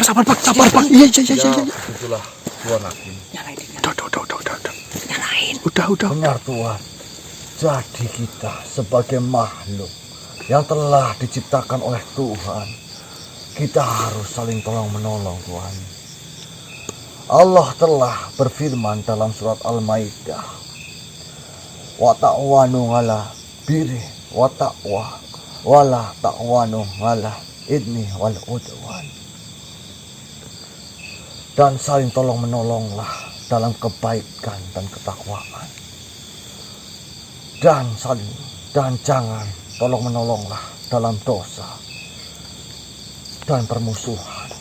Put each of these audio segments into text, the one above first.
sabar Pak. Iya. Itulah Tuan Hakim. Udah. Nyalain. Udah. Benar Tuan. Jadi kita sebagai makhluk yang telah diciptakan oleh Tuhan, kita harus saling tolong menolong Tuhan. Allah telah berfirman dalam surat Al-Maidah, wa ta'wanu 'ala birri wa taqwa wa la ta'wanu 'ala idmi wal udwan. Dan saling tolong menolonglah dalam kebaikan dan ketakwaan. Dan jangan tolong menolonglah dalam dosa dan permusuhan.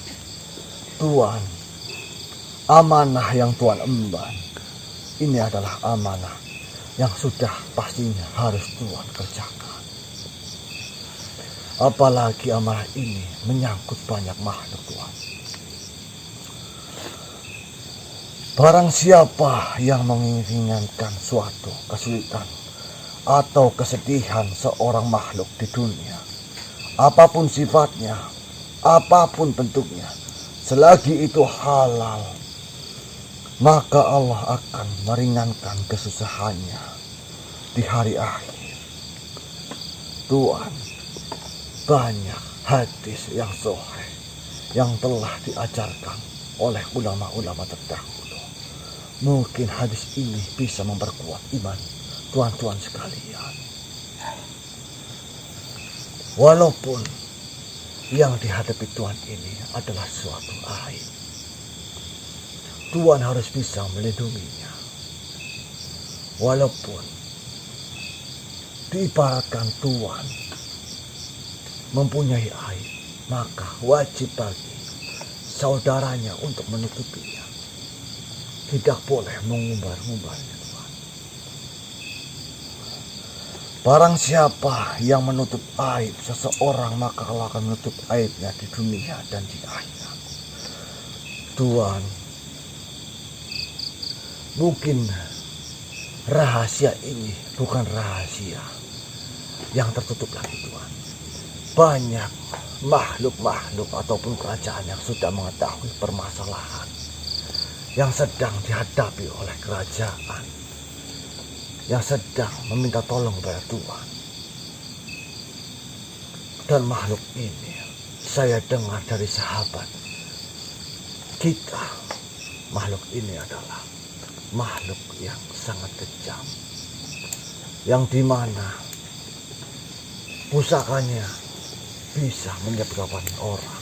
Tuhan, amanah yang Tuhan emban ini adalah amanah yang sudah pastinya harus Tuhan kerjakan. Apalagi amanah ini menyangkut banyak makhluk Tuhan. Barang siapa yang menginginkan suatu kesulitan atau kesedihan seorang makhluk di dunia, apapun sifatnya, apapun bentuknya, selagi itu halal, maka Allah akan meringankan kesusahannya di hari akhir. Tuhan, banyak hadis yang sahih yang telah diajarkan oleh ulama-ulama terdahulu. Mungkin hadis ini bisa memperkuat iman tuan-tuan sekalian. Walaupun yang dihadapi Tuhan ini adalah suatu aib, Tuhan harus bisa melindunginya. Walaupun diibaratkan Tuhan mempunyai aib, maka wajib bagi saudaranya untuk menutupinya. Tidak boleh mengumbar-ngumbarnya. Barang siapa yang menutup aib seseorang, maka Allah akan menutup aibnya di dunia dan di akhirat. Tuhan, mungkin rahasia ini bukan rahasia yang tertutup lagi Tuhan. Banyak makhluk-makhluk ataupun kerajaan yang sudah mengetahui permasalahan yang sedang dihadapi oleh kerajaan, yang sedang meminta tolong kepada Tuhan. Dan makhluk ini saya dengar dari sahabat kita, makhluk ini adalah makhluk yang sangat kejam, yang dimana pusakanya bisa menyebabkan orang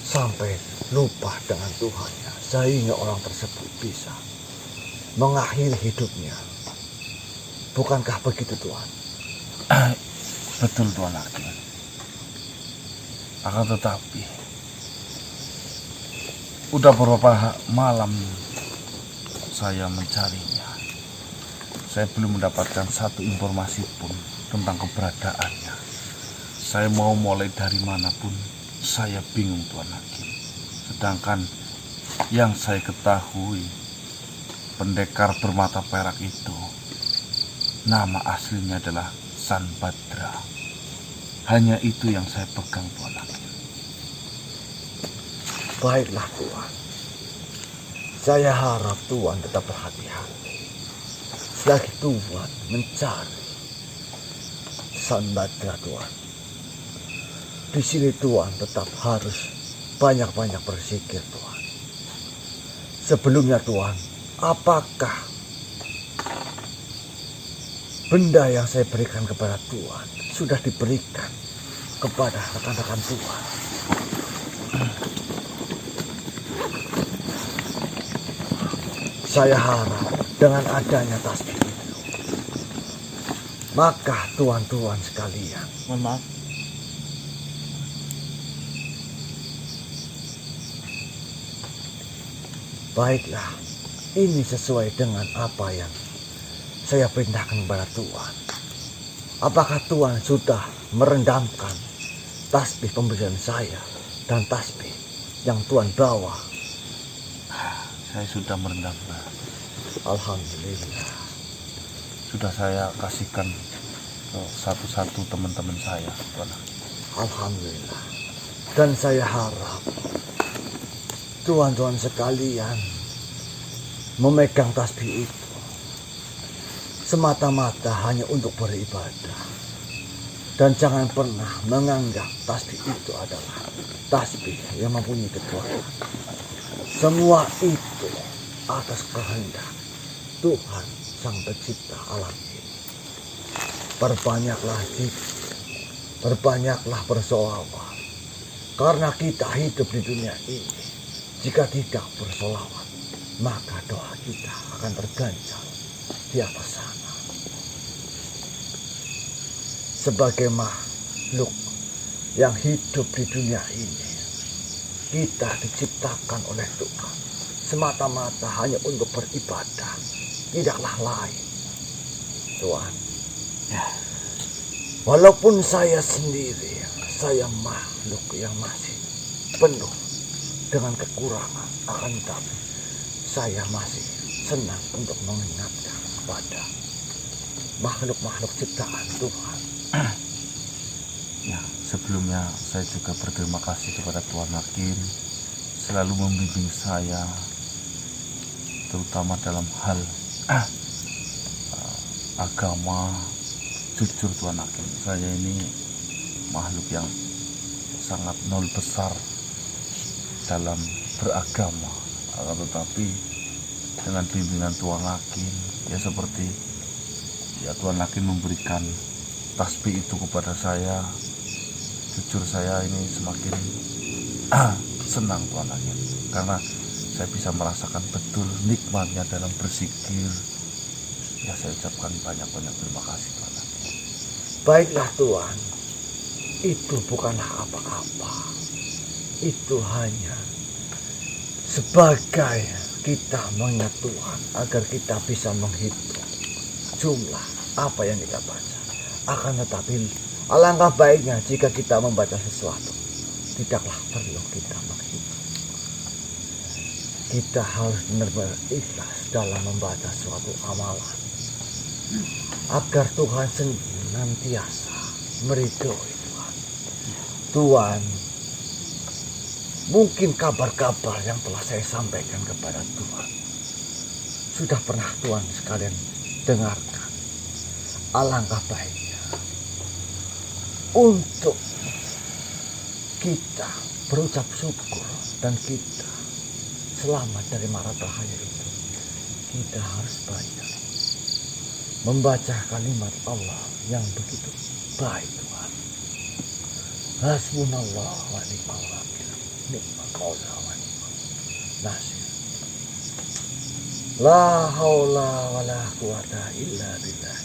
sampai lupa dengan Tuhannya, sehingga orang tersebut bisa mengakhiri hidupnya. Bukankah begitu Tuhan? Betul Tuan Hakim. Akan tetapi udah beberapa malam saya mencarinya. Saya belum mendapatkan satu informasi pun tentang keberadaannya. Saya mau mulai dari manapun, saya bingung Tuan Hakim. Sedangkan yang saya ketahui, pendekar bermata perak itu nama aslinya adalah Sanbadra. Hanya itu yang saya pegang Tuan Hakim. Baiklah Tuhan, saya harap Tuhan tetap berhati-hati selagi Tuhan mencari Sanbadra Tuhan. Di sini Tuhan tetap harus banyak-banyak berzikir Tuhan. Sebelumnya Tuhan, apakah benda yang saya berikan kepada Tuhan sudah diberikan kepada rekan-rekan Tuhan? Saya harap dengan adanya tasbih itu, maka tuan-tuan sekalian, Mohon maaf. baiklah, ini sesuai dengan apa yang saya perintahkan kepada Tuhan. Apakah Tuhan sudah merendamkan tasbih pemberian saya dan tasbih yang Tuhan bawa? Saya sudah merendamkan. Alhamdulillah. Sudah saya kasihkan ke satu-satu teman-teman saya Tuan Hakim. Alhamdulillah. Dan saya harap Tuhan-tuhan sekalian, memegang tasbih itu semata-mata hanya untuk beribadah. Dan jangan pernah menganggap tasbih itu adalah tasbih yang mempunyai ketuhanan. Semua itu atas kehendak Tuhan Sang Pencipta alam ini. Perbanyaklah zikir, perbanyaklah bersolawat. Karena kita hidup di dunia ini, jika tidak bersolawat, maka doa kita akan terganjal di atas sana. Sebagai makhluk yang hidup di dunia ini, kita diciptakan oleh Tuhan semata-mata hanya untuk beribadah, tidaklah lain. Tuhan, walaupun saya sendiri, saya makhluk yang masih penuh dengan kekurangan, akan tetapi saya masih senang untuk mengingatkan kepada makhluk-makhluk ciptaan Tuhan. Ya, sebelumnya saya juga berterima kasih kepada Tuan Hakim selalu membimbing saya, terutama dalam hal agama. Jujur Tuan Hakim, saya ini makhluk yang sangat nol besar dalam beragama, akan tetapi dengan bimbingan Tuan Hakim, ya seperti ya Tuan Hakim memberikan tasbih itu kepada saya. Jujur saya ini semakin senang Tuan Hakim, karena saya bisa merasakan betul nikmatnya dalam berzikir. Ya, saya ucapkan banyak-banyak terima kasih Tuan Hakim. Baiklah Tuhan, itu bukanlah apa-apa. Itu hanya sebagai kita mengingat Tuhan agar kita bisa menghitung jumlah apa yang kita baca. Akan tetapi alangkah baiknya jika kita membaca sesuatu, tidaklah perlu kita menghitung. Kita harus benar-benar ikhlas dalam membaca suatu amalan, agar Tuhan senantiasa meridhoi Tuhan. Tuhan, mungkin kabar-kabar yang telah saya sampaikan kepada Tuhan sudah pernah Tuhan sekalian dengarkan. Alangkah baiknya untuk kita berucap syukur dan kita selamat dari mara bahaya itu, kita harus banyak membaca kalimat Allah yang begitu baik Tuhan. Hasbunallah wa ni'mal wakil, ni'mal maula wa ni'mal nasir. La haula wa la quwata illa billah.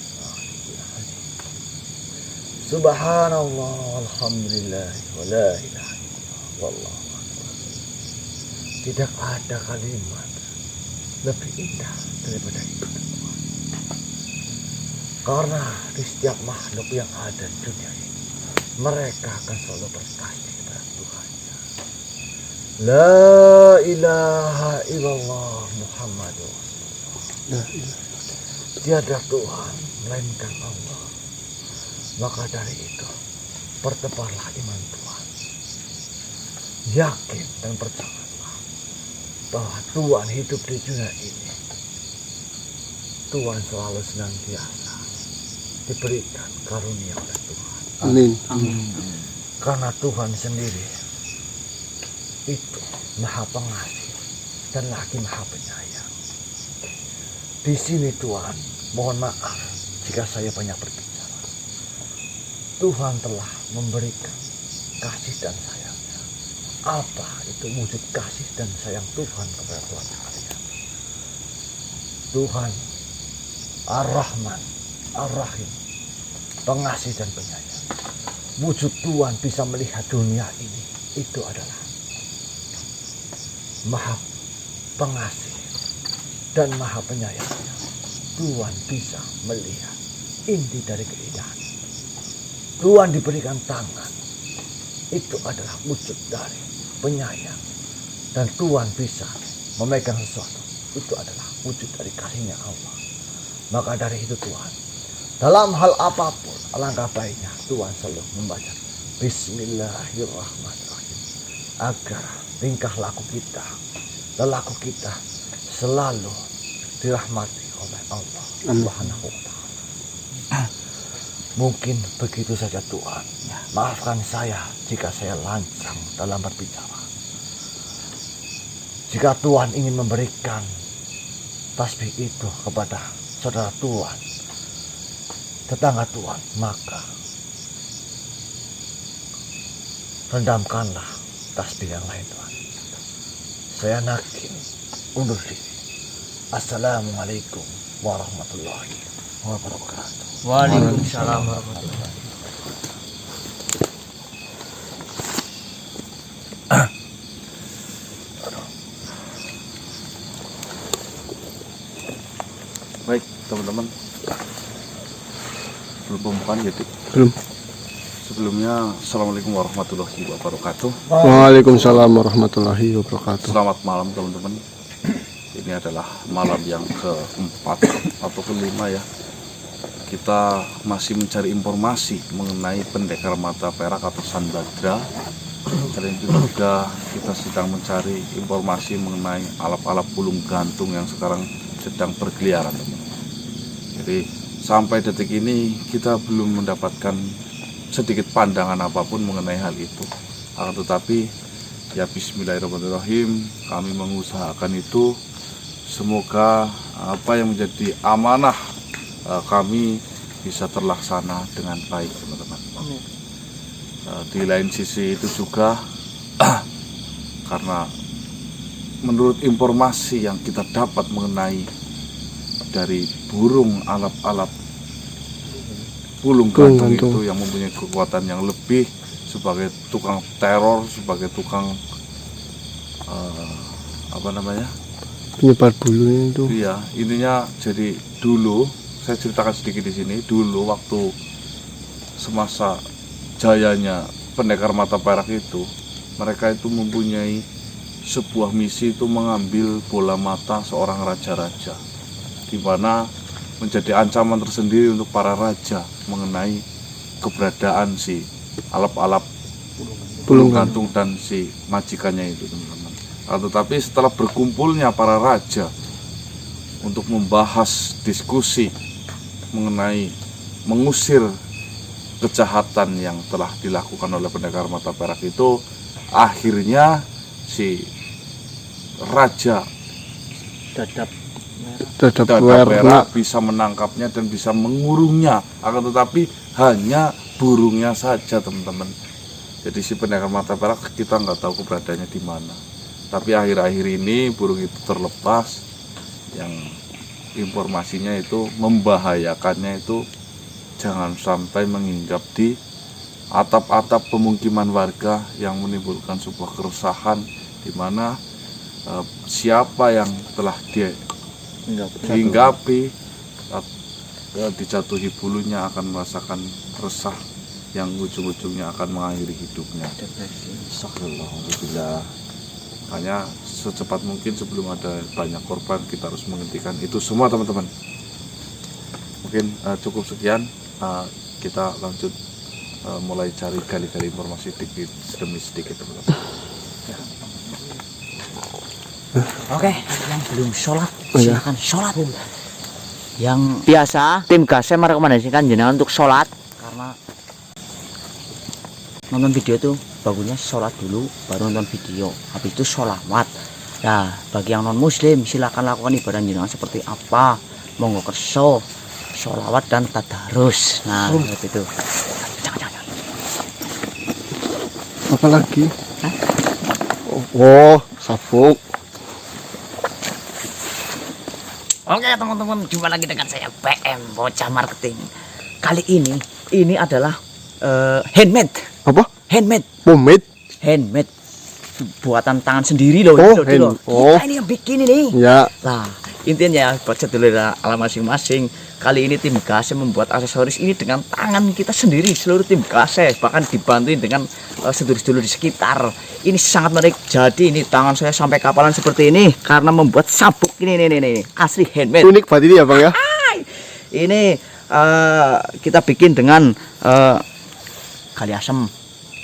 Subhanallah walhamdulillah wa la ilaha illallah wallahu akbar. Tidak ada kalimat lebih indah daripada itu Tuhan. Karena di setiap makhluk yang ada di dunia ini, mereka akan selalu bertasbih kepada Tuhannya. La ilaha illallah Muhammadur Rasulullah. Tiada Tuhan melainkan Allah. Maka dari itu, pertebarlah iman Tuhan. Yakin dan percayalah bahwa Tuhan hidup di dunia ini. Tuhan selalu senantiasa diberikan karunia oleh Tuhan. Amin. Karena Tuhan sendiri itu Maha Pengasih dan lagi Maha Penyayang. Di sini Tuhan, mohon maaf jika saya banyak berbicara. Tuhan telah memberikan kasih dan sayangnya. Apa itu wujud kasih dan sayang Tuhan kepada Tuhan sekalian? Tuhan Ar-Rahman, Ar-Rahim, pengasih dan penyayang. Wujud Tuhan bisa melihat dunia ini, itu adalah Maha Pengasih dan Maha Penyayangnya. Tuhan bisa melihat inti dari keindahan. Tuhan diberikan tangan, itu adalah wujud dari penyayang. Dan Tuhan bisa memegang sesuatu, itu adalah wujud dari kasihnya Allah. Maka dari itu Tuhan, dalam hal apapun, alangkah baiknya Tuhan selalu membaca Bismillahirrahmanirrahim, agar tingkah laku kita lelaku kita selalu dirahmati oleh Allah Subhanahu wa Ta'ala. Mungkin begitu saja Tuhan. Maafkan saya jika saya lancang dalam berbicara. Jika Tuhan ingin memberikan tasbih itu kepada saudara Tuhan, tetangga Tuhan, maka rendamkanlah tasbih yang lain Tuhan. Saya Nakin undur diri. Assalamualaikum warahmatullahi wabarakatuh. Waalaikumsalam warahmatullahi. Baik teman-teman, belum pembukaan ya Dik? Belum. Sebelumnya Assalamualaikum warahmatullahi wabarakatuh. Waalaikumsalam warahmatullahi wabarakatuh. Selamat malam teman-teman. Ini adalah malam yang keempat atau kelima ya. Kita masih mencari informasi mengenai pendekar mata perak atau Sanbadra. Dan juga kita sedang mencari informasi mengenai alap-alap bulung gantung yang sekarang sedang berkeliaran teman-teman. Jadi sampai detik ini kita belum mendapatkan sedikit pandangan apapun mengenai hal itu. Akan tetapi ya bismillahirrahmanirrahim, kami mengusahakan itu. Semoga apa yang menjadi amanah kami bisa terlaksana dengan baik teman-teman. Di lain sisi itu juga karena menurut informasi yang kita dapat mengenai dari burung alap-alap bulung gantung itu yang mempunyai kekuatan yang lebih sebagai tukang teror, sebagai tukang Penyebar bulu itu. Iya, intinya jadi dulu saya ceritakan sedikit di sini. Dulu waktu semasa jayanya pendekar mata perak itu, mereka itu mempunyai sebuah misi itu mengambil bola mata seorang raja-raja, di mana menjadi ancaman tersendiri untuk para raja mengenai keberadaan si alap-alap bulung gantung dan si majikannya itu teman-teman. Tetapi setelah berkumpulnya para raja untuk membahas diskusi mengenai mengusir kejahatan yang telah dilakukan oleh pendekar mata perak itu, akhirnya si raja Dadap perak bisa menangkapnya dan bisa mengurungnya. Akan tetapi hanya burungnya saja teman-teman. Jadi si pendekar mata perak kita nggak tahu keberadaannya di mana. Tapi akhir-akhir ini burung itu terlepas, yang informasinya itu membahayakannya itu jangan sampai menginjak di atap-atap pemukiman warga yang menimbulkan sebuah keresahan, di mana siapa yang telah dihinggapi dijatuhi bulunya akan merasakan resah yang ujung-ujungnya akan mengakhiri hidupnya. Alhamdulillah. Hanya secepat mungkin sebelum ada banyak korban kita harus menghentikan itu semua teman-teman. Mungkin cukup sekian, kita lanjut mulai cari gali-gali informasi sedikit demi sedikit teman-teman. Oke, yang belum sholat silakan sholat. Yang biasa tim Gasem merekomendasikan jenengan untuk sholat karena nonton video itu bagusnya sholat dulu baru nonton video, habis itu sholawat. Nah, bagi yang non muslim silakan lakukan ibadah jenengan seperti apa, monggo kerso, sholawat dan tadarus. Nah, seperti itu. Jangan. Apa lagi? Oh, sabuk. Oke teman-teman, jumpa lagi dengan saya PM Bocah Marketing. Kali ini adalah handmade. Apa? Handmade. Pomade. Handmade. Buatan tangan sendiri loh. Oh, ini loh. Kita ini yang bikin ini. Ya. Nah, intinya ya baca dulu ala masing-masing. Kali ini tim Gasem membuat aksesoris ini dengan tangan kita sendiri, seluruh tim Gasem, bahkan dibantuin dengan sedulur-sedulur di sekitar. Ini sangat menarik. Jadi ini tangan saya sampai kapalan seperti ini karena membuat sabuk ini asli handmade. Unik banget ini ya Bang ya. Ini kita bikin dengan kali asem,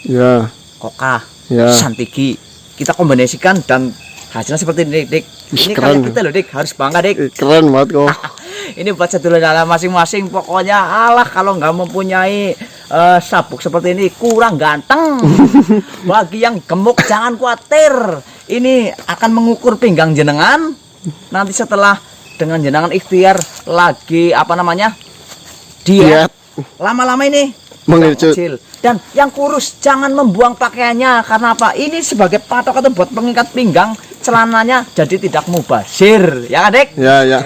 Ya. koka, Ya. santiki. Kita kombinasikan dan Hasilnya seperti ini, Dik. Ini Keren. karya kita loh, Dik. Harus bangga, Dik. Keren banget kok. Ini buat sedulur dalam masing-masing. Pokoknya alah kalau nggak mempunyai sabuk seperti ini kurang ganteng. Bagi yang gemuk jangan khawatir. Ini akan mengukur pinggang jenengan. Nanti setelah dengan jenengan ikhtiar lagi apa namanya diet, lama-lama ini Mengecil. kecil. Dan yang kurus jangan membuang pakaiannya. Karena apa? Ini sebagai patok atau buat pengikat pinggang. Celananya jadi tidak mubazir, ya kan, Dek? Ya, ya.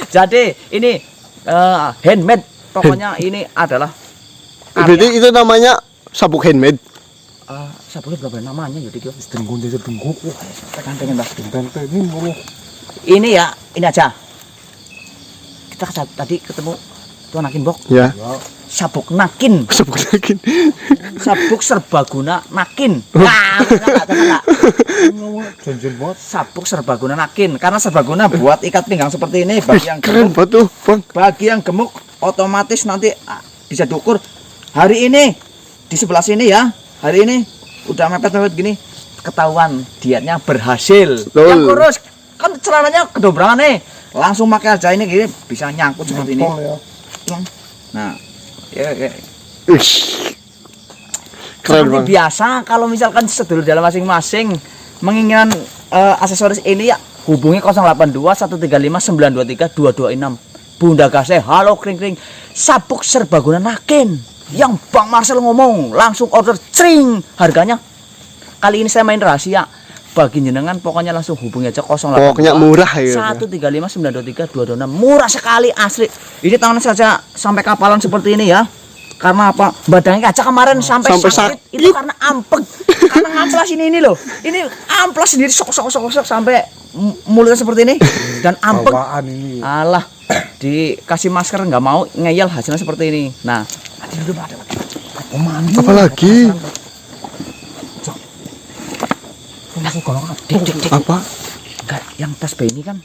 Jadi ini handmade. Pokoknya ini adalah Berarti itu namanya sabuk handmade. sabuknya berapa namanya ya, Dik? Tenggung jadi tenggung. Tekan pengen, Mbak. Ini mulu. Ini ya, ini aja. Kita tadi ketemu Tuan Nakin Bok. Ya. Sabuk Nakin. Sabuk yakin. Sabuk serbaguna Nakin. Nah, enggak. Janjian banget. Sabuk serbaguna Nakin. Karena serbaguna buat ikat pinggang seperti ini. Bagi yang Keren gemuk, banget tuh, Bang. bagi yang gemuk otomatis nanti bisa diukur. Hari ini di sebelah sini ya. Hari ini udah mepet-mepet gini, ketahuan dietnya berhasil. Betul. Yang kurus kan celananya kedobrangan nih. Langsung pakai aja ini gini bisa nyangkut seperti ini. Nah, ya. Ish. Keren Seperti Bang. biasa kalau misalkan sedulur dalam masing-masing menginginkan aksesoris ini ya hubungi 082 135 923 226. Bunda Gaseh, halo kring-kring. Sabuk serbaguna Nakin yang Bang Marcel ngomong langsung order cring. Harganya kali ini saya main rahasia. Bagi jenengan pokoknya langsung hubungi aja 082 Pokoknya murah ya. 135 923 226. Murah sekali asli. Ini tangan saja sampai kapalan seperti ini ya. Karena apa? Badannya aja kemarin sampai sakit. Itu karena ampeg. Karena ngamplas ini loh. Ini amplas sendiri sok sampai mulutnya seperti ini dan ampeg. Bawaan ini. Alah, dikasih masker nggak mau, ngeyel hasilnya seperti ini. Nah, ada. Apa lagi? Dik. Apa? Enggak, yang tas bayi ini kan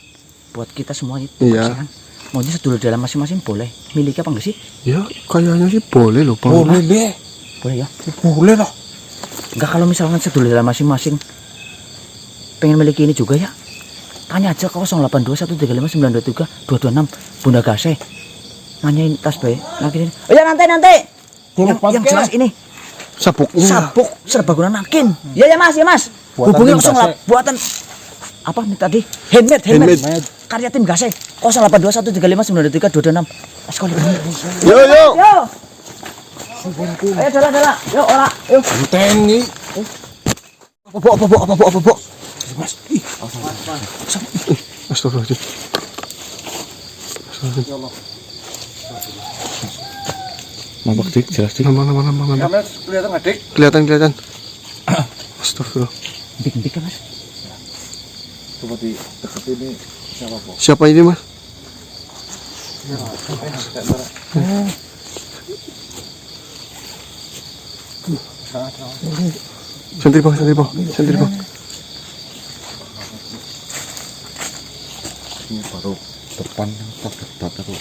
buat kita semua itu. Iya. Kan? Maunya sedulur dalam masing-masing boleh. Miliki apa enggak sih? Ya, kayaknya sih boleh loh, Bang. Boleh deh. Boleh ya? Boleh lah. Enggak, kalau misalkan sedulur dalam masing-masing pengen miliki ini juga ya. Tanya aja ke 082 135 923 226 Bunda Gaseh. Nanyain tas bayi. Nakin ini. Oh ya nanti. Yang jelas ini Sabuknya. sabuk serbaguna Nakin. Ya Mas. Buatan Hubungi tim Gaseh. buatan apa nih tadi? Handmade. Karya tim Gaseh. 082 135 923 226. Askoli. Yo. Yo. Ayo jalan. Yo ora. Yo. Tengi. Apa? Mas. Astagfirullahaladzim. Mabak dik, jelas dik. Mana. Kelihatan nggak dik? Kelihatan. Astagfirullah. Dik kan Mas. Coba di dekat ini siapa kok? Siapa ini, Mas? Sentri bang. Ini baru depan yang tak aku.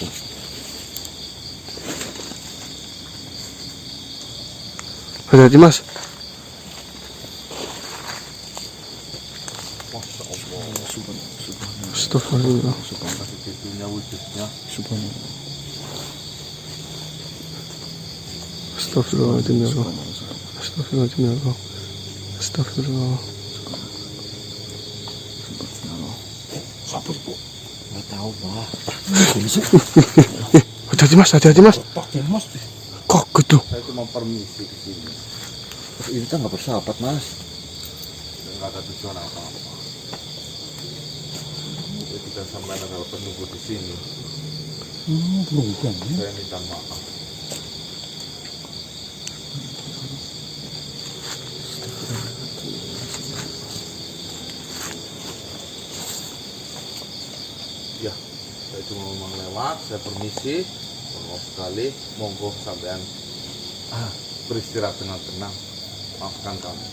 Hati-hati, Mas. Astagfirullah. Astagfirullahaladzim ya Allah. Astagfirullah. Nggak tahu Pak. Hati-hati mas. Pakai Mas. Kok gitu? Saya cuma permisi di sini. Terus ini kan nggak bersahabat Mas. Nggak ada tujuan apa-apa. Itu dan sampai ada penunggu di sini. Bukan. Saya minta maaf. Ya, saya cuma mau lewat, saya permisi, maaf sekali, monggo sampean beristirahat dengan tenang, maafkan kami.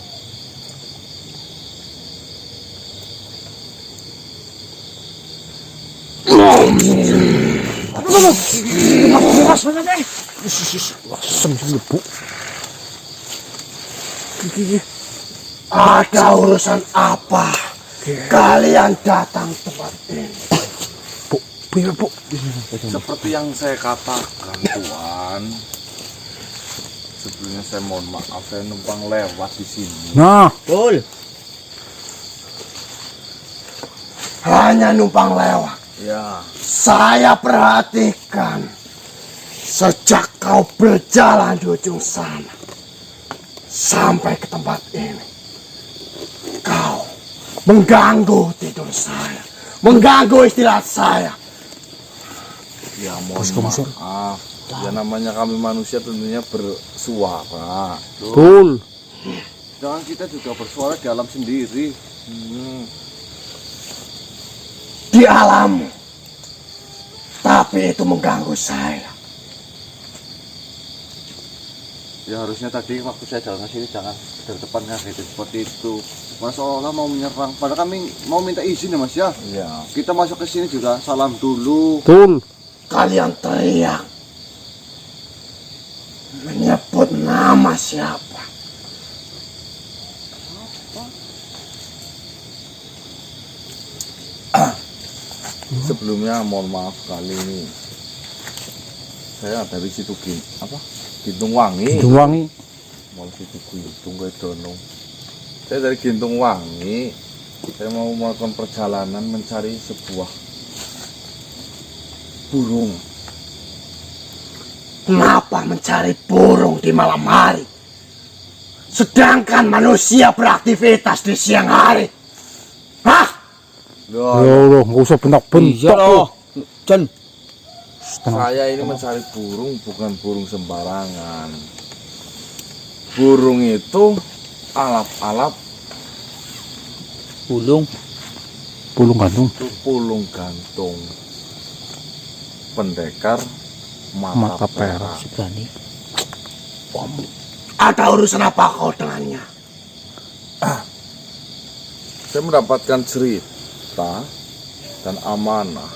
Ada urusan apa kalian datang tempat ini? Bu, biar bu. Seperti yang saya katakan, Tuan. Sebelumnya saya mohon maaf, saya numpang lewat di sini. Nah, Betul. Hanya numpang lewat. Ya, Saya perhatikan sejak kau berjalan di ujung sana sampai ke tempat ini, kau mengganggu tidur saya, mengganggu istirahat saya. ya mohon maaf. Ya namanya kami manusia tentunya bersuara. betul. Jangan kita juga bersuara di alam sendiri. Di alammu, tapi itu mengganggu saya. Ya harusnya tadi waktu saya jalan ke sini jangan dari depan gitu seperti itu. Mas seolah mau menyerang. Padahal kami mau minta izin ya Mas ya. Iya. Kita masuk ke sini juga salam dulu. Betul. Kalian teriak, menyebut nama siapa? Sebelumnya mohon maaf kali ini. Saya dari situ Gintung Wangi. Wangi. Mau situ Gintung Wedono. Saya dari Gintung Wangi. Saya mau melakukan perjalanan mencari sebuah burung. Kenapa mencari burung di malam hari? Sedangkan manusia beraktivitas di siang hari. Hah? Ya Allah, nggak usah bentak-bentak. loh. Jan. Saya ini mencari burung, bukan burung sembarangan. Burung itu alap-alap Pulung gantung. itu pulung gantung. Pendekar mata perak. Berani. Ada urusan apa kau dengannya? Saya mendapatkan cerita dan amanah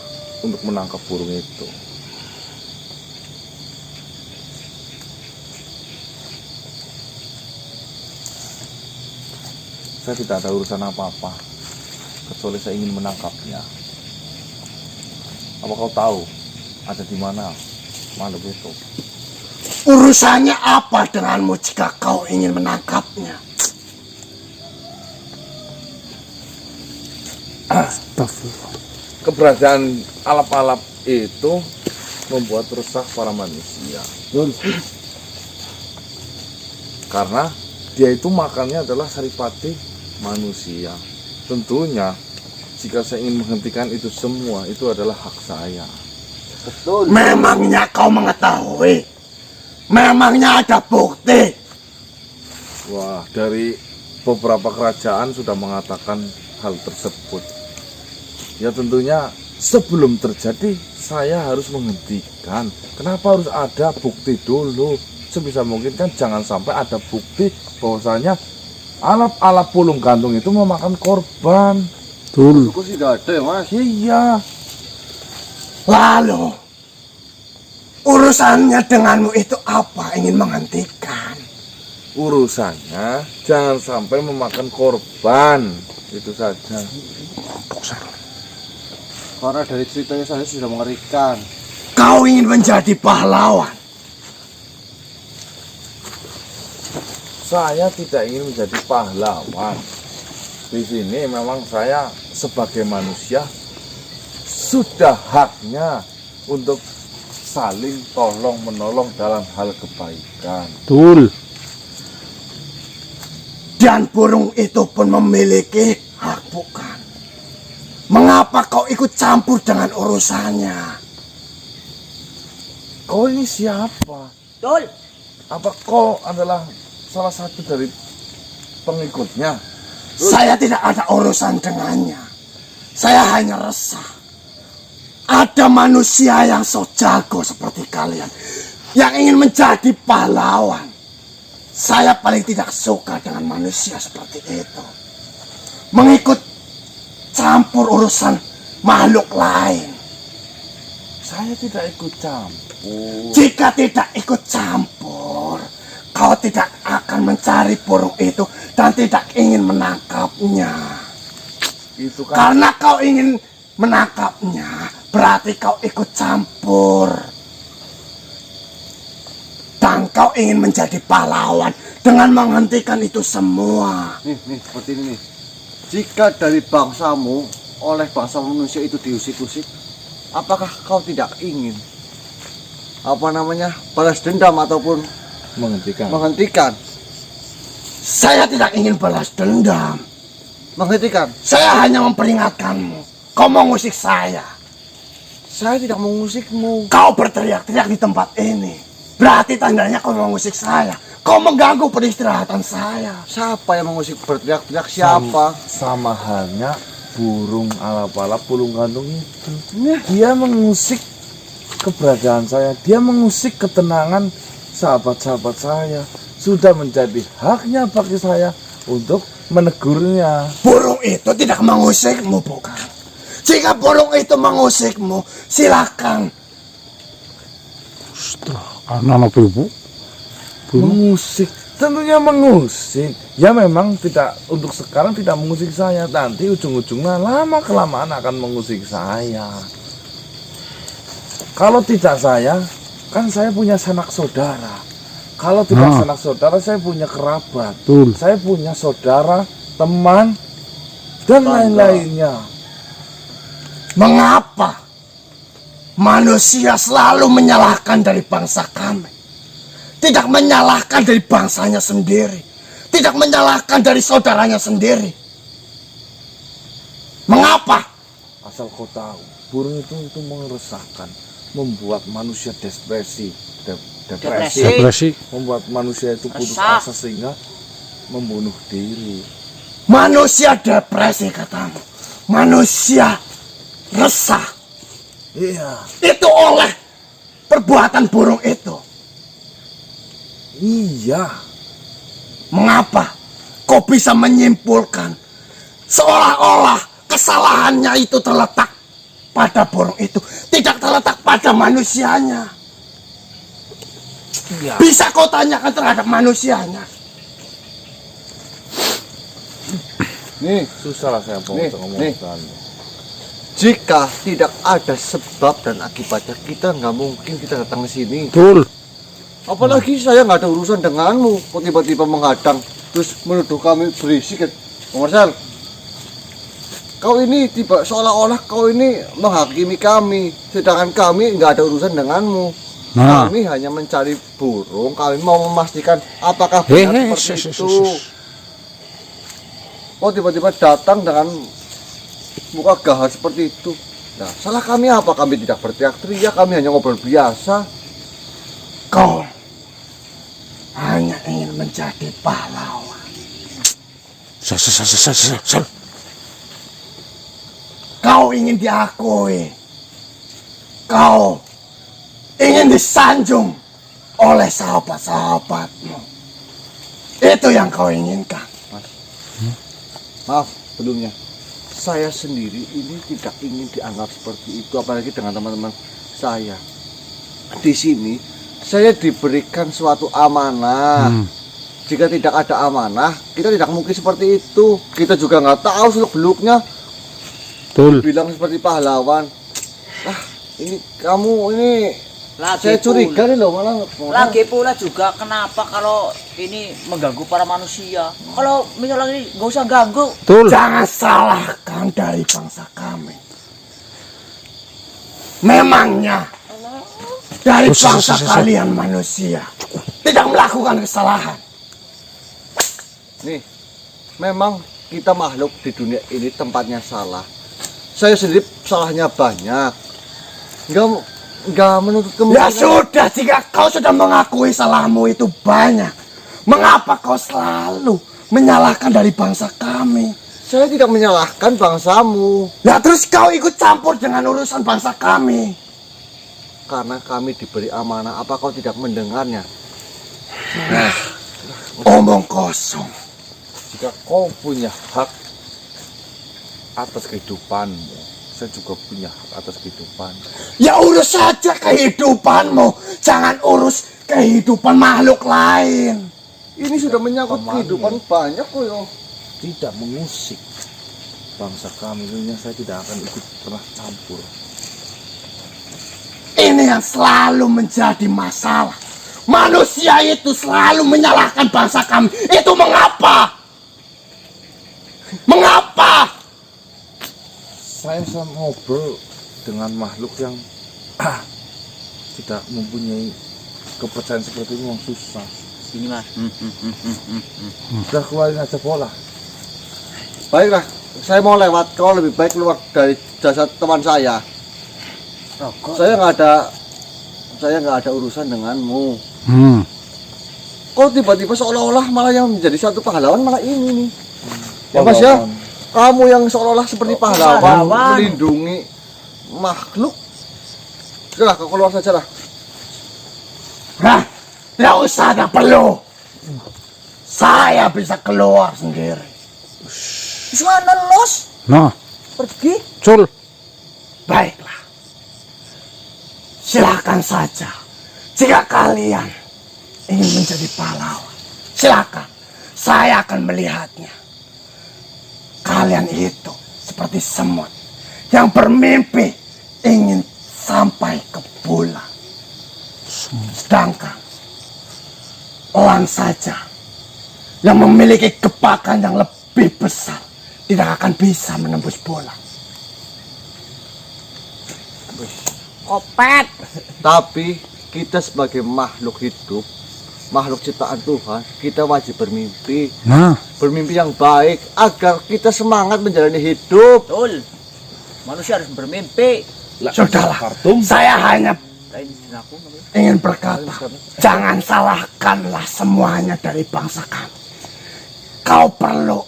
untuk menangkap burung itu. Saya tidak ada urusan apa-apa kecuali saya ingin menangkapnya. Apa kau tahu ada di mana makhluk itu? Urusannya apa denganmu jika kau ingin menangkapnya? Astagfirullah. Keberadaan alap-alap itu membuat resah para manusia. Karena dia itu makannya adalah saripati manusia. Tentunya jika saya ingin menghentikan itu semua, itu adalah hak saya. Betul. Memangnya kau mengetahui? Memangnya ada bukti? Wah, dari beberapa kerajaan sudah mengatakan hal tersebut. Ya tentunya sebelum terjadi saya harus menghentikan. Kenapa harus ada bukti dulu? Sebisa mungkin kan jangan sampai ada bukti bahwasanya alap-alap pulung gantung itu memakan korban. Betul. Kok tidak ada ya Mas? Iya. Lalu, urusannya denganmu itu apa? Ingin menghentikan? Urusannya jangan sampai memakan korban. Itu saja. Karena dari ceritanya saya sudah mengerikan. Kau ingin menjadi pahlawan? Saya tidak ingin menjadi pahlawan. Di sini memang saya sebagai manusia sudah haknya untuk saling tolong menolong dalam hal kebaikan. Betul. Dan burung itu pun memiliki hak, bukan? Mengapa kau ikut campur dengan urusannya? Kau ini siapa? Betul. Apa kau adalah salah satu dari pengikutnya? Saya tidak ada urusan dengannya. Saya hanya resah. Ada manusia yang so jago seperti kalian, yang ingin menjadi pahlawan. Saya paling tidak suka dengan manusia seperti itu. Mengikut campur urusan makhluk lain. Saya tidak ikut campur. Jika tidak ikut campur, kau tidak akan mencari burung itu dan tidak ingin menangkapnya. Itu kan Karena kau ingin menangkapnya, berarti kau ikut campur. Dan kau ingin menjadi pahlawan dengan menghentikan itu semua. Nih, seperti ini nih. Jika dari bangsamu, oleh bangsa manusia itu diusik-usik, apakah kau tidak ingin balas dendam ataupun menghentikan? Saya tidak ingin balas dendam. Menghentikan. Saya hanya memperingatkanmu. Kau mengusik saya. Saya tidak mengusikmu. Kau berteriak-teriak di tempat ini. Berarti tandanya kau mengusik saya. Kau mengganggu peristirahatan saya. Siapa yang mengusik berteriak-teriak? Siapa? sama halnya burung alap-alap pulung gantung itu. Dia mengusik keberadaan saya, dia mengusik ketenangan sahabat-sahabat saya. Sudah menjadi haknya bagi saya untuk menegurnya. Burung itu tidak mengusikmu, bukan? Jika burung itu mengusikmu, silakan. Anak-anak ibu. Mengusik, tentunya mengusik. Ya memang tidak, untuk sekarang tidak mengusik saya. Nanti ujung-ujungnya lama kelamaan akan mengusik saya. Kalau tidak saya, kan saya punya sanak saudara. Kalau tidak sanak saudara, saya punya kerabat. Betul. Saya punya saudara, teman, dan lain-lainnya. Mengapa manusia selalu menyalahkan dari bangsa kami? Tidak menyalahkan dari bangsanya sendiri. Tidak menyalahkan dari saudaranya sendiri. Mengapa? Asal kau tahu, burung itu meresahkan, membuat manusia depresi, Depresi. membuat manusia itu putus Resah. asa sehingga membunuh diri. Manusia depresi katamu. Manusia resah. Iya, Itu oleh perbuatan burung itu. iya. Mengapa kau bisa menyimpulkan seolah-olah kesalahannya itu terletak pada burung itu, tidak terletak pada manusianya? Iya. Bisa kau tanyakan terhadap manusianya? Nih, Susah lah saya Nih, ngomong nih. sekarang. jika tidak ada sebab dan akibatnya, kita nggak mungkin kita datang ke sini. Betul. Apalagi saya nggak ada urusan denganmu. Kok tiba-tiba menghadang, terus menuduh kami berisik. Bang Marcel, kau ini tiba seolah-olah kau ini menghakimi kami, sedangkan kami nggak ada urusan denganmu. Nah. Kami hanya mencari burung. Kami mau memastikan apakah benar seperti itu. Kok tiba-tiba datang dengan muka gahar seperti itu? Nah, salah kami apa? Kami tidak berteriak-teriak, kami hanya ngobrol biasa. Kau hanya ingin menjadi pahlawan. Kau ingin diakui. Kau ingin disanjung oleh sahabat-sahabatmu. Itu yang kau inginkan. Maaf sebelumnya, saya sendiri ini tidak ingin dianggap seperti itu, apalagi dengan teman-teman saya. Di sini saya diberikan suatu amanah. Jika tidak ada amanah, kita tidak mungkin seperti itu. Kita juga nggak tahu seluk-beluknya. Betul. Bilang seperti pahlawan. Ini kamu ini Lagi saya curiga nih loh malah. Lagi pula juga kenapa kalau ini mengganggu para manusia? Kalau misalnya ini nggak usah ganggu. Betul. Jangan salahkan dari bangsa kami. Memangnya dari bangsa kalian manusia tidak melakukan kesalahan. Nih, memang kita makhluk di dunia ini tempatnya salah. Saya sendiri salahnya banyak. Enggak menuntut Ya kemungkinan. sudah, jika kau sudah mengakui salahmu itu banyak, mengapa kau selalu menyalahkan dari bangsa kami? Saya tidak menyalahkan bangsamu. Ya terus kau ikut campur dengan urusan bangsa kami. Karena kami diberi amanah, apa kau tidak mendengarnya? Omong kosong. Jika kau punya hak atas kehidupanmu, saya juga punya hak atas kehidupan. Ya urus saja kehidupanmu, jangan urus kehidupan makhluk lain. Ini sudah menyangkut kehidupan banyak kok yo. Tidak mengusik bangsa kami, tentunya saya tidak akan ikut pernah campur. Ini yang selalu menjadi masalah. Manusia itu selalu menyalahkan bangsa kami. Itu mengapa? Mengapa? Saya ngobrol dengan makhluk yang tidak mempunyai kepercayaan seperti itu yang susah. Sini mas. Udah keluarin aja bola. Baiklah, saya mau lewat. Kau lebih baik keluar dari jasad teman saya. Saya nggak ada urusan denganmu. Kok tiba-tiba seolah-olah malah yang menjadi satu pahlawan malah ini nih. Ya mas ya, kamu yang seolah-olah seperti pahlawan melindungi makhluk. Sudahlah, kau keluar saja lah. Hah? Tidak usah, tidak perlu. Saya bisa keluar sendiri. Mana los? Nah, Pergi. Cul. Baiklah. Silakan saja. Jika kalian ingin menjadi pahlawan, silakan. Saya akan melihatnya. Kalian itu seperti semut yang bermimpi ingin sampai ke bulan. Sedangkan orang saja yang memiliki kepakan yang lebih besar tidak akan bisa menembus bulan. Kopet. Tapi kita sebagai makhluk hidup, makhluk ciptaan Tuhan, kita wajib bermimpi. Nah, Bermimpi yang baik agar kita semangat menjalani hidup. Betul. Manusia harus bermimpi. Sudahlah, saya hanya Lain aku. ingin berkata, jangan salahkanlah semuanya dari bangsa kami. Kau perlu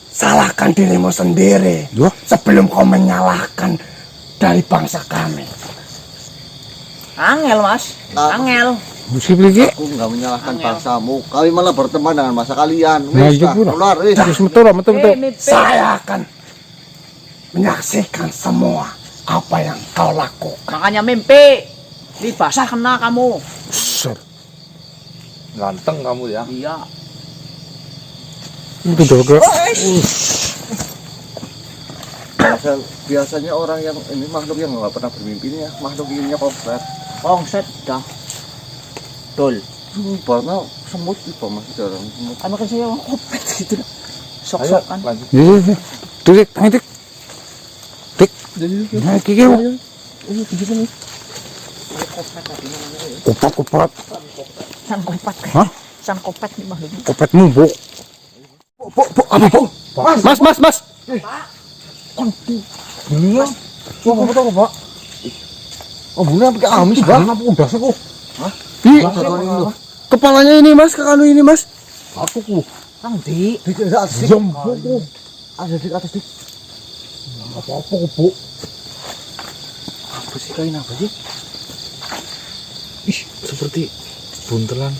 salahkan dirimu sendiri Wah. sebelum kau menyalahkan dari bangsa kami. Angel mas. Angel. mesti beli Aku nggak menyalahkan bangsamu. Kami malah berteman dengan masa kalian. Nah, Wis iya lah, pula. keluar. Terus betul, betul. Mimpi. Saya akan menyaksikan semua apa yang kau lakukan. Makanya mimpi. Ini basah kena kamu. Set. Ganteng kamu ya. Iya. Itu juga. Biasanya orang yang ini makhluk yang nggak pernah bermimpi ini ya, makhluk ininya komplit. Kongset dah. Betul. Karena semut itu masih jarang semut. Kan makan saya orang kopet gitu. Sok-sok kan. lanjut. Iya. Tik, tangi tik. Tik. Nah, kiki. Kopat. San kopet. Hah? San kopet nih makhluk. Kopet mumbuk. Apa, Bu? Mas. Iya. Wah, apa tuh, Pak? Oh, bener pakai amis, Pak. Apa udah sih kok? Ih, Kepalanya ini, Mas, ke kanu ini, Mas. Aku ku. Kang di. Di atas. Jempol ku. Ada di atas, Dik. Apa ku, Bu? Apa sih kain apa sih? Ih, seperti buntelan.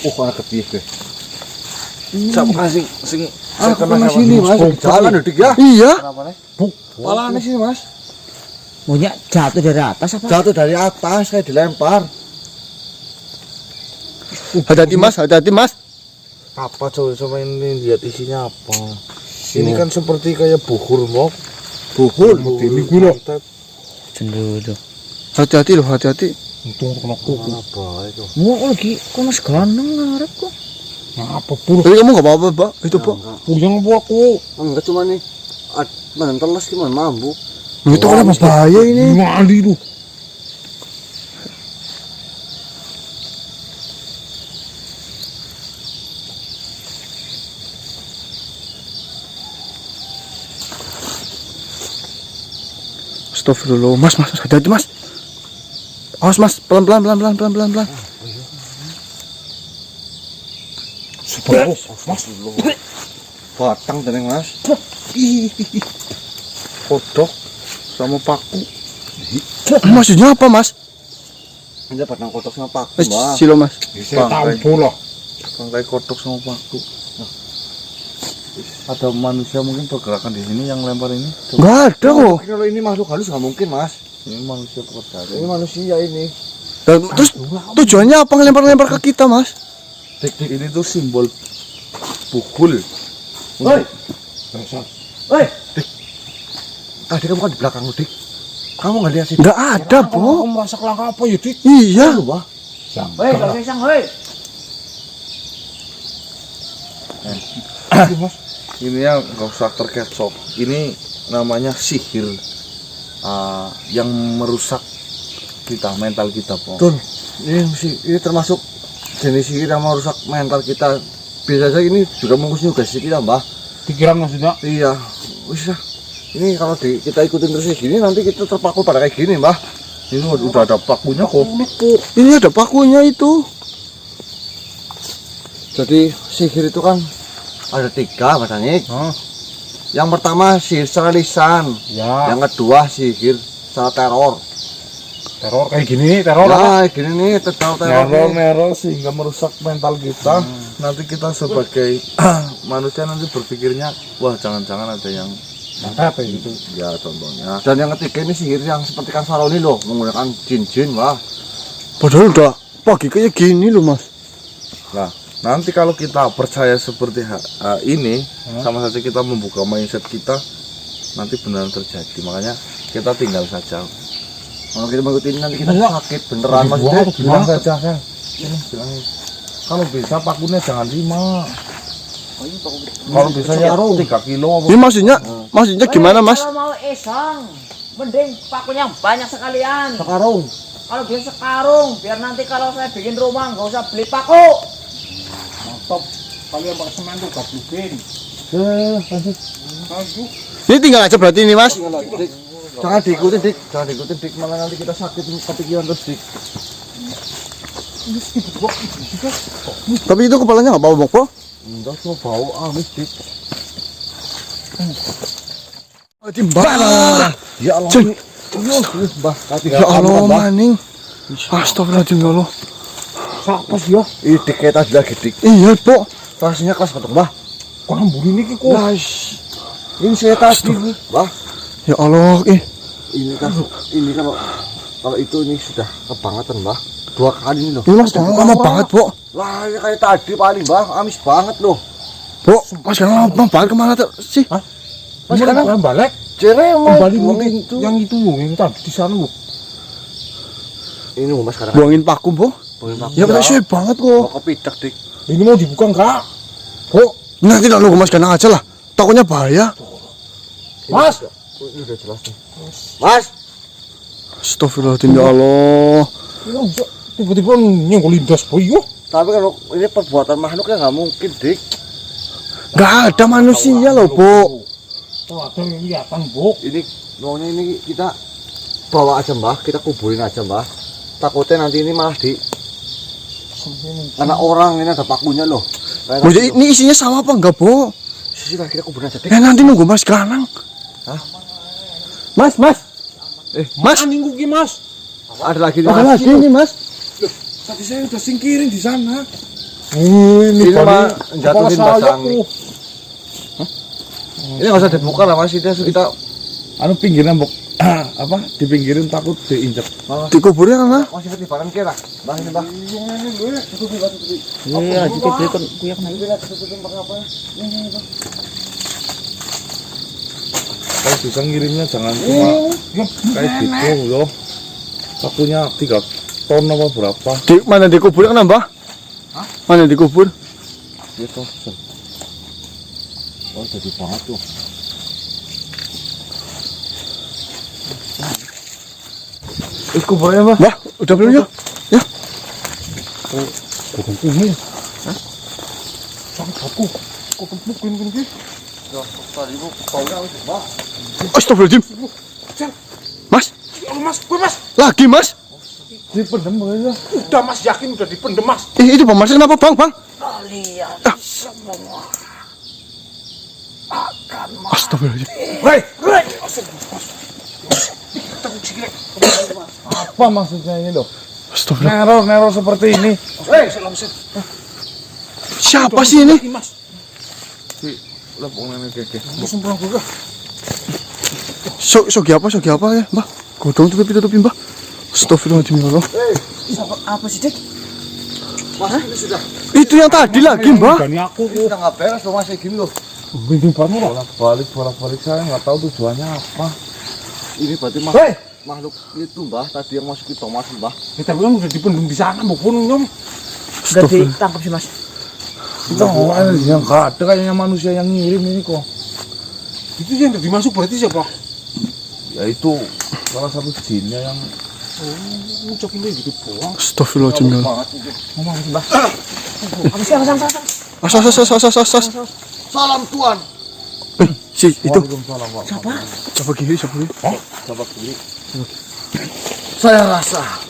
Oh, anak ketiak deh. Siapa sing Ah, kena sini, Mas. Jalan, Dik ya. iya. Kenapa nih? Bu. Kepalanya sini, Mas. Maunya jatuh dari atas apa? Jatuh dari atas, kayak dilempar. Hati-hati, Mas. Apa coba ini lihat isinya apa? Ini kan seperti kayak buhur mok. Buhul. Ini gula. Cenderung. Hati-hati loh, hati-hati. Untung kena kuku. Apa itu? Mau lagi kok mas ganang ngarep kok. Nah, apa pur? Tapi kamu gak apa-apa, Pak. Itu, Pak. Puyeng apa aku? Enggak cuma nih. Mana telas gimana mampu? Itu kan bahaya ini. Mali lu. Astagfirullah, Mas, hati-hati, Mas. Awas, Mas, pelan-pelan. Batang teneng, Mas. Kodok sama paku. Maksudnya apa, Mas? Ini batang kotok sama paku, Mas, Mbak. silo, Mas. Saya tahu pula. Bangkai kodok sama paku. Ada manusia mungkin pergerakan di sini yang lempar ini. Gak ada kok. Kalau ini makhluk halus nggak mungkin, Mas. Ini manusia pekerjaan. Ini manusia ini. Terus tujuannya apa ngelempar-lempar ke kita, Mas? Ini tuh simbol pukul. Woi. Woi, Dik. Tadi kamu kan di belakang lu, Dik. Kamu nggak lihat sih? Nggak ada, Kamu Bo. merasa kelangka apa ya, Dik? Iya. Wah. Hei, kalau sesang, hei. Ini ya nggak usah terkecoh. Ini namanya sihir yang merusak kita, mental kita, Po. Betul. Ini termasuk jenis sihir yang merusak mental kita. Bisa saja ini juga mengusir juga sih kita, Mbah. Pikiran maksudnya? Iya. Wis lah. Ini kalau kita ikutin terus kayak gini nanti kita terpaku pada kayak gini, Mbah. Ini udah ada pakunya kok. Ini ada pakunya itu. Jadi sihir itu kan ada 3, Mas Anik. Yang pertama sihir secara lisan. Ya. Yang kedua sihir secara teror. Teror kayak gini, teror Nah, gini nih, teror neror sehingga merusak mental kita. Nanti kita sebagai manusia nanti berpikirnya, wah jangan-jangan ada yang apa gitu. Ya contohnya. Dan yang ketiga ini sihir yang seperti kan Faroni loh, menggunakan jin-jin, wah. Padahal udah pagi kayak gini loh, Mas. Nah, nanti kalau kita percaya seperti ini, sama saja kita membuka mindset kita, nanti beneran terjadi. Makanya kita tinggal saja. Kalau kita mengikuti ini nanti kita sakit beneran, maksudnya. Bilang saja kan. Ini bilangin. Kalau bisa pakunya jangan 5. Kalau bisa ya 3 kilo. Ini maksudnya gimana, Mas? Kalau mau esong, mending pakunya banyak sekalian. Sekarang. Kalau bisa sekarung, biar nanti kalau saya bikin rumah nggak usah beli paku. Mantap. Kalian pakai semen tuh gablukin. Ini tinggal aja berarti ini, Mas. Jangan diikutin, Dik. Jangan diikutin, Dik. Malah nanti kita sakit kepikiran terus, Dik. Tapi itu kepalanya nggak bau, Bro. Enggak, cuma bau amis, Dik. Timbal. Ya Allah. Cing. Mbah, Ya Allah, maning. Astagfirullahaladzim, ya Allah. Siapa sih ya? Ih, Dik kayak tadi lagi, Dik. Iya, Bo. Rasanya kelas betul, Mbah. Kok ngamburi ini kok? Ini saya tadi, Mbah. Ya Allah, Ini kalau itu ini sudah kebangetan, Mbah. 2 kali ini loh. ini Mas jangan lama banget, Bo. Lah, ini kayak tadi paling, Mbah. Amis banget loh. Bo, Mas jangan lama banget kemana tuh sih? Mas sekarang balik. cere mau Kembali buangin itu. Yang itu yang tadi di sana loh. Ini loh, Mas sekarang. Buangin paku, Bo. Buangin paku. Ya betul sih banget kok. Mau kepidak, Dik. Ini mau dibuka enggak? Kok? Nanti tak nunggu Mas ganang aja lah. Takutnya bahaya. Mas. Ini udah jelas nih. Mas. Astagfirullahaladzim, ya Allah. Tiba-tiba nyenggol lindas boy yo. Tapi kalau ini perbuatan makhluk ya nggak mungkin, Dik. Nggak ada manusia loh, Bo. Oh, ada yang kelihatan, Bu. Ini maunya ini kita bawa aja, Mbah. Kita kuburin aja, Mbah. Takutnya nanti ini malah karena orang ini ada pakunya loh. Bo, jadi ini isinya sama apa enggak, Bo? Sisi lah, kita kuburin aja, Dik. Ya nanti nunggu Mas ganang. Hah? Mas. Mas. Minggu ki, Mas. Ada lagi nih, Ada Mas. lagi nih, Mas. Tadi saya udah singkirin di sana. Ini mah jatuhin basang nih. Ini nggak usah dibuka lah, Mas. Ini langsung kita Anu pinggirnya mbok apa? Dipinggirin takut diinjak. Dikuburnya kan, Mas? masih ketibaran kira. Mbah ini, Mbah. Iya, jika beli kan kuyak naik. Kalau bisa ngirimnya jangan cuma kayak gitu loh. Pakunya 3 ton apa berapa? Di mana dikubur kan, Mbah? Mana dikubur? Gitu. Oh, jadi banget tuh. Kuburnya, Mbak. Mbah, udah belum ya? Ya. Bukan ini. Hah? Sakit aku. Kok tempukin gini? Ya, tadi Bu, baunya habis, Mbah. Astagfirullahaladzim. Mas, Mas, gue Mas. lagi Mas. Dipendem aja. Udah Mas, yakin udah dipendem Mas. Itu pemasak kenapa, Bang? Kalian semua akan Astagfirullahaladzim. Hei, apa maksudnya ini loh? Astagfirullah. Neror seperti ini. Hei, Siapa sih ini? Mas. Lah pokoknya keke. Langsung pulang juga. Sogi apa ya, Mbah? Godong tutupin, Mbah. Astagfirullahaladzim, ya Allah. apa sih, Dik? Mas, ini sudah Itu yang tadi lagi, Mbah. Ini aku. ini sudah nggak beres loh Mas, kayak gini loh. Ini baru loh. Bolak-balik saya nggak tahu tujuannya apa. Ini berarti Hei, makhluk itu Mbah, tadi yang masuk itu Mas Mbah. Kita bilang udah dipendam di sana, bukan nyom. Udah ditangkap sih mas. Itu yang nggak ada kayaknya manusia yang ngirim ini kok. Itu yang tadi masuk berarti siapa? Ya itu salah satu jinnya yang Ngucapin gitu bohong. Astagfirullahaladzim. As. Salam Tuan. Si itu. Waalaikumsalam, Pak. Coba kiri. Coba kiri. Saya rasa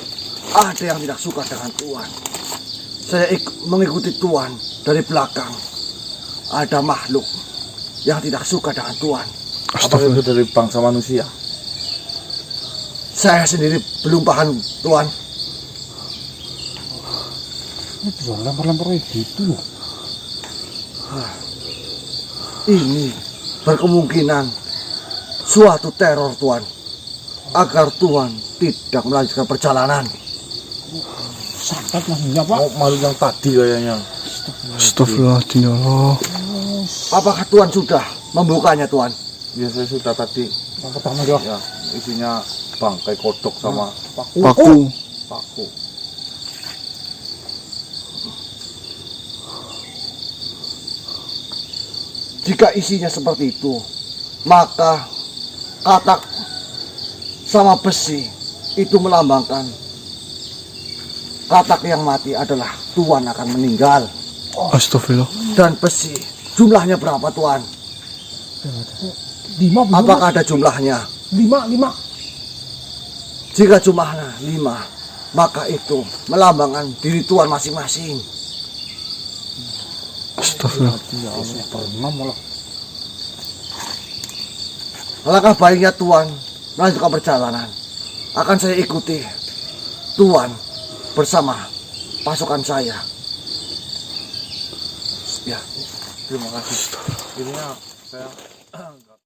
ada yang tidak suka dengan Tuan. Saya mengikuti Tuan dari belakang. Ada makhluk yang tidak suka dengan Tuan. Apakah itu dari bangsa manusia? Saya sendiri belum paham Tuan. Ini bisa lempar-lempar kayak gitu. Ini berkemungkinan suatu teror Tuan, agar Tuan tidak melanjutkan perjalanan. Santet maksudnya Pak. Oh, malu yang tadi kayaknya. Astagfirullahaladzim ya Allah. Apakah Tuan sudah membukanya Tuan? Ya saya sudah tadi. Yang pertama ya. Ya isinya bangkai kodok sama Paku. paku. Jika isinya seperti itu, maka katak sama besi itu melambangkan katak yang mati adalah Tuan akan meninggal. Astagfirullah. Dan besi jumlahnya berapa Tuan? 5. Apakah ada jumlahnya? 5. Jika jumlahnya 5, maka itu melambangkan diri Tuan masing-masing. Astagfirullah. Alangkah baiknya Tuan melanjutkan perjalanan. Akan saya ikuti Tuan bersama pasukan saya. Ya, Terima kasih. Ininya saya